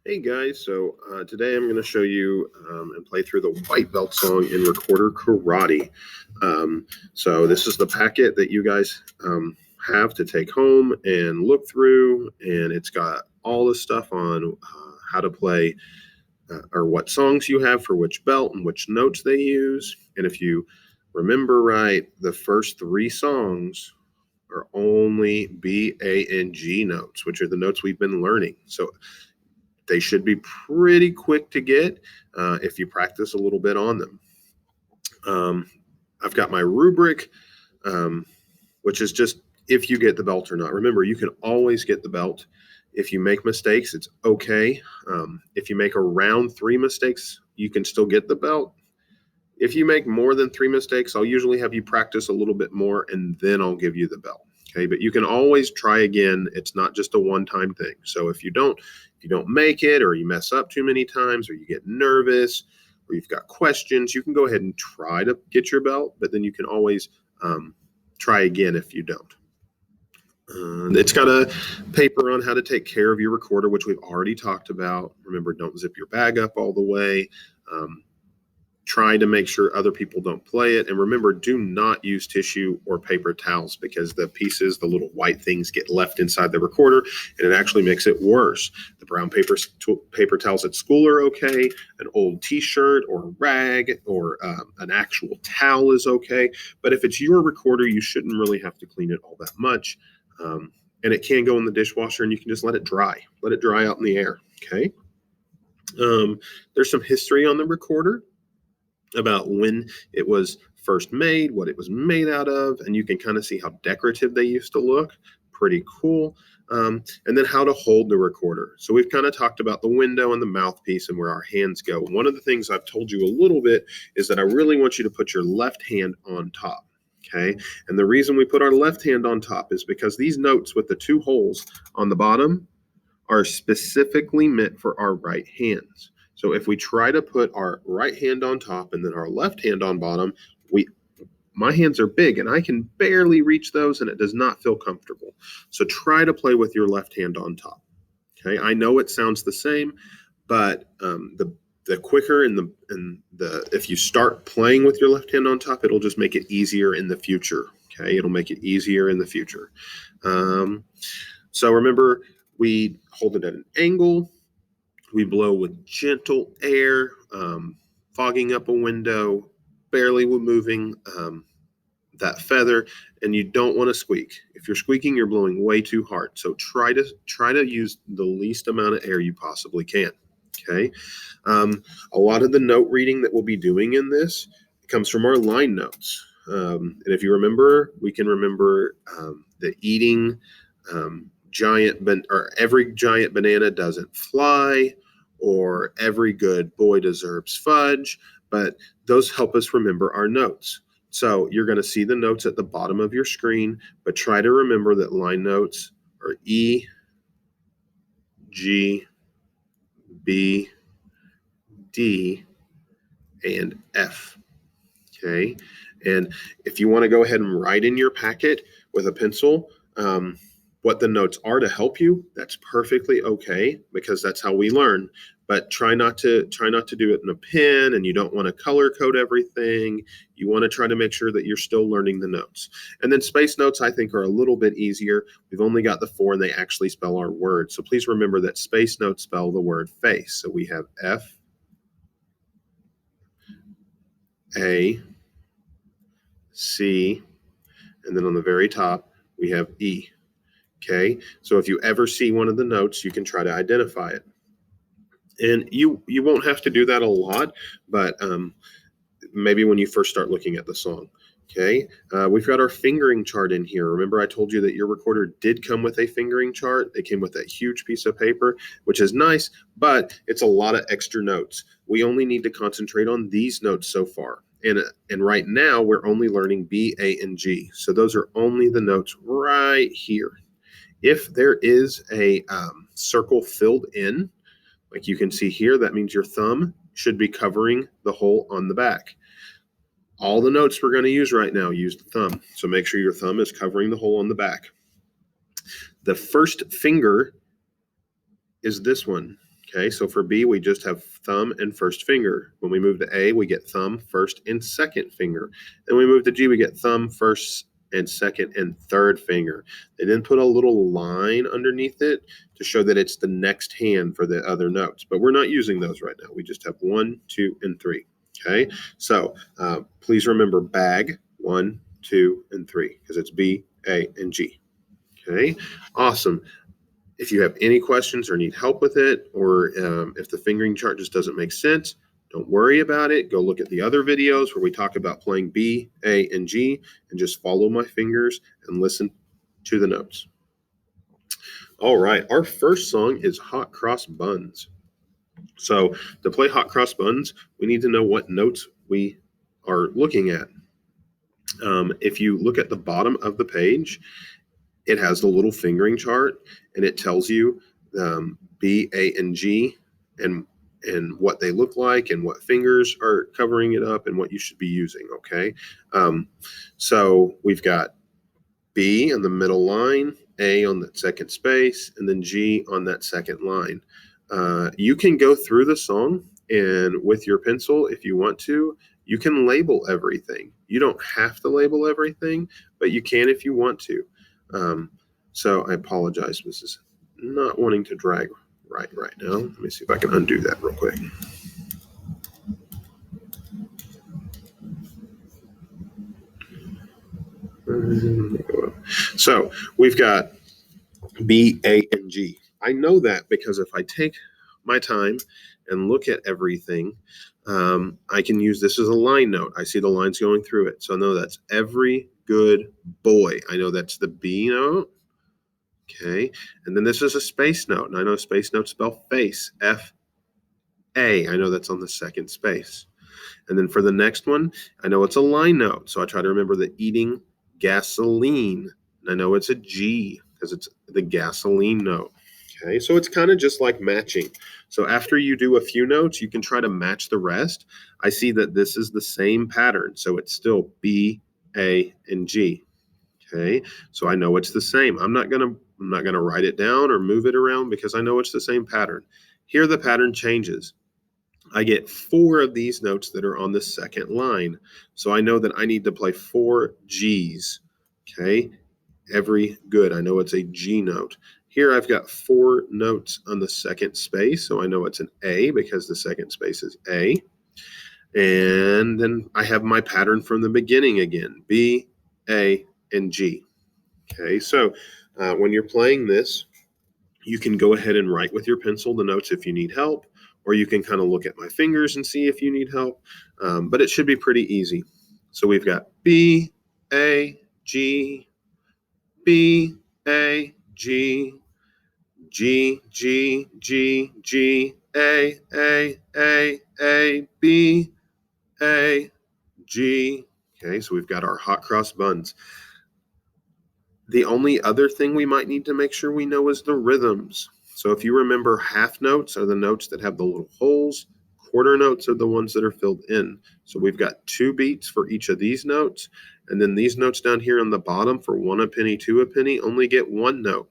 Hey guys, so today I'm going to show you and play through the white belt song in Recorder Karate. So this is the packet that you guys have to take home and look through, and it's got all the stuff on how to play or what songs you have for which belt and which notes they use. And if you remember right, the first three songs are only B, A, and G notes, which are the notes we've been learning. So they should be pretty quick to get if you practice a little bit on them. I've got my rubric, which is just if you get the belt or not. Remember, you can always get the belt. If you make mistakes, it's okay. If you make around 3 mistakes, you can still get the belt. If you make more than 3 mistakes, I'll usually have you practice a little bit more, and then I'll give you the belt. Okay, but you can always try again. It's not just a one-time thing. So if you don't make it, or you mess up too many times, or you get nervous, or you've got questions, you can go ahead and try to get your belt, but then you can always try again if you don't. It's got a paper on how to take care of your recorder, which we've already talked about. Remember, don't zip your bag up all the way. Try to make sure other people don't play it. And remember, do not use tissue or paper towels, because the pieces, the little white things, get left inside the recorder, and it actually makes it worse. The brown paper towels at school are okay. An old t-shirt or a rag or an actual towel is okay. But if it's your recorder, you shouldn't really have to clean it all that much. And it can go in the dishwasher, and you can just let it dry. Let it dry out in the air, okay? There's some history on the recorder about when it was first made, what it was made out of, and you can kind of see how decorative they used to look. Pretty cool. And then how to hold the recorder. So we've kind of talked about the window and the mouthpiece and where our hands go. One of the things I've told you a little bit is that I really want you to put your left hand on top. Okay. And the reason we put our left hand on top is because these notes with the 2 holes on the bottom are specifically meant for our right hands. So if we try to put our right hand on top and then our left hand on bottom, my hands are big and I can barely reach those, and it does not feel comfortable. So try to play with your left hand on top. Okay, I know it sounds the same, but the quicker and the if you start playing with your left hand on top, it'll just make it easier in the future. Okay, it'll make it easier in the future. So remember, we hold it at an angle. We blow with gentle air, fogging up a window, barely moving that feather, and you don't want to squeak. If you're squeaking, you're blowing way too hard. So try to use the least amount of air you possibly can. Okay. A lot of the note reading that we'll be doing in this comes from our line notes. And if you remember, we can remember the eating or every giant banana doesn't fly, or every good boy deserves fudge, but those help us remember our notes. So you're going to see the notes at the bottom of your screen, but try to remember that line notes are E, G, B, D, and F. Okay. And if you want to go ahead and write in your packet with a pencil, what the notes are to help you, that's perfectly okay, because that's how we learn. But try not to do it in a pen, and you don't want to color code everything. You want to try to make sure that you're still learning the notes. And then space notes, I think, are a little bit easier. We've only got the 4, and they actually spell our word. So please remember that space notes spell the word face. So we have F, A, C, and then on the very top, we have E. Okay, so if you ever see one of the notes, you can try to identify it. And you won't have to do that a lot, but maybe when you first start looking at the song. Okay, we've got our fingering chart in here. Remember, I told you that your recorder did come with a fingering chart. It came with a huge piece of paper, which is nice, but it's a lot of extra notes. We only need to concentrate on these notes so far. And right now, we're only learning B, A, and G. So those are only the notes right here. If there is a circle filled in, like you can see here, that means your thumb should be covering the hole on the back. All the notes we're going to use right now use the thumb. So make sure your thumb is covering the hole on the back. The first finger is this one. Okay, so for B, we just have thumb and first finger. When we move to A, we get thumb, first, and second finger. Then we move to G, we get thumb, first, and second, and third finger. They then put a little line underneath it to show that it's the next hand for the other notes. But we're not using those right now. We just have 1, 2, and 3. Okay, so please remember bag, 1, 2, and 3, because it's B, A, and G. Okay, awesome. If you have any questions or need help with it, or if the fingering chart just doesn't make sense, don't worry about it. Go look at the other videos where we talk about playing B, A, and G, and just follow my fingers and listen to the notes. All right, our first song is Hot Cross Buns. So to play Hot Cross Buns, we need to know what notes we are looking at. If you look at the bottom of the page, it has the little fingering chart, and it tells you B, A, and G, and what they look like, and what fingers are covering it up, and what you should be using. Okay, so we've got B on the middle line, A on the second space, and then G on that second line. You can go through the song, and with your pencil, if you want to, you can label everything. You don't have to label everything, but you can if you want to. So I apologize. This is not wanting to drag right now. Let me see if I can undo that real quick. So we've got B, A, and G. I know that because if I take my time and look at everything, I can use this as a line note. I see the lines going through it. So I know that's every good boy. I know that's the B note. Okay, and then this is a space note, and I know space notes spell face, F-A. I know that's on the second space. And then for the next one, I know it's a line note, so I try to remember the eating gasoline. And I know it's a G because it's the gasoline note. Okay, so it's kind of just like matching. So after you do a few notes, you can try to match the rest. I see that this is the same pattern, so it's still B, A, and G. Okay, so I know it's the same. I'm not gonna write it down or move it around because I know it's the same pattern. Here the pattern changes. I get 4 of these notes that are on the second line. So I know that I need to play 4 G's. Okay, every good. I know it's a G note. Here I've got 4 notes on the second space, so I know it's an A because the second space is A. And then I have my pattern from the beginning again, B, A, and G. Okay, so when you're playing this, you can go ahead and write with your pencil the notes if you need help, or you can kind of look at my fingers and see if you need help, but it should be pretty easy. So we've got B, A, G, B, A, G, G, G, G, G, A, B, A, G. Okay, so we've got our hot cross buns. The only other thing we might need to make sure we know is the rhythms. So if you remember, half notes are the notes that have the little holes. Quarter notes are the ones that are filled in. So we've got 2 beats for each of these notes. And then these notes down here on the bottom for 1 a penny, 2 a penny only get 1 note.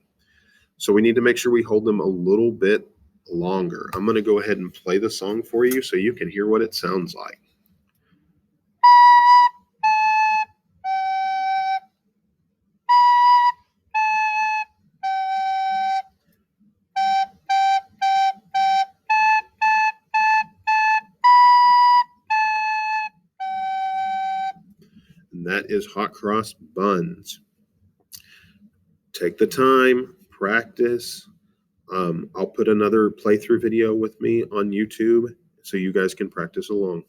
So we need to make sure we hold them a little bit longer. I'm going to go ahead and play the song for you so you can hear what it sounds like. And that is Hot Cross Buns. Take the time, practice. I'll put another playthrough video with me on YouTube so you guys can practice along.